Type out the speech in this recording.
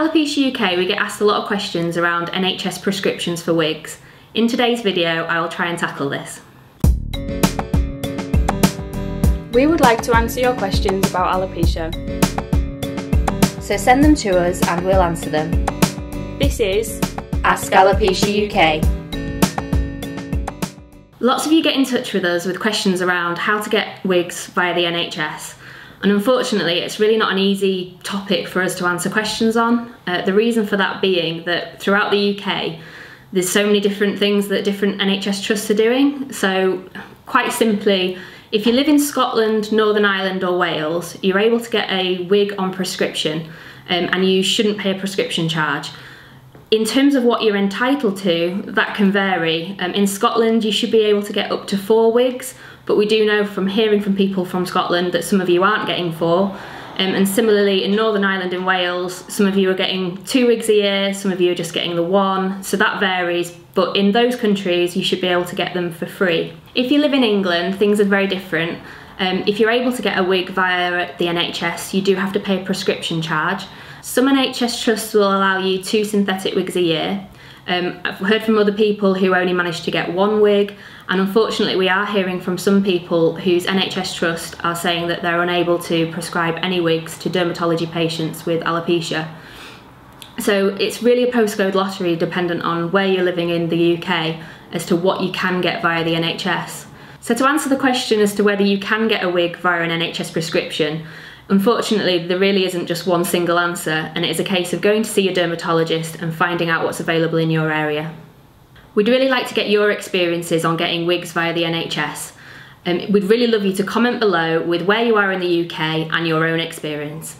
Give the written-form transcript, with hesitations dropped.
Alopecia UK, we get asked a lot of questions around NHS prescriptions for wigs. In today's video, I will try and tackle this. We would like to answer your questions about alopecia. So send them to us and we'll answer them. This is Ask Alopecia UK. Lots of you get in touch with us with questions around how to get wigs via the NHS. And unfortunately, it's really not an easy topic for us to answer questions on. The reason for that being that throughout the UK, there's so many different things that different NHS trusts are doing. So quite simply, if you live in Scotland, Northern Ireland or Wales, you're able to get a wig on prescription and you shouldn't pay a prescription charge. In terms of what you're entitled to, that can vary. In Scotland, you should be able to get up to 4 wigs, but we do know from hearing from people from Scotland that some of you aren't getting 4. And similarly, in Northern Ireland and Wales, some of you are getting 2 wigs a year, some of you are just getting the 1, so that varies, but in those countries, you should be able to get them for free. If you live in England, things are very different. If you're able to get a wig via the NHS, you do have to pay a prescription charge. Some NHS trusts will allow you 2 synthetic wigs a year. I've heard from other people who only managed to get 1 wig, and unfortunately we are hearing from some people whose NHS trust are saying that they're unable to prescribe any wigs to dermatology patients with alopecia. So it's really a postcode lottery dependent on where you're living in the UK as to what you can get via the NHS. So to answer the question as to whether you can get a wig via an NHS prescription, unfortunately, there really isn't just one single answer, and it is a case of going to see your dermatologist and finding out what's available in your area. We'd really like to get your experiences on getting wigs via the NHS. We'd really love you to comment below with where you are in the UK and your own experience.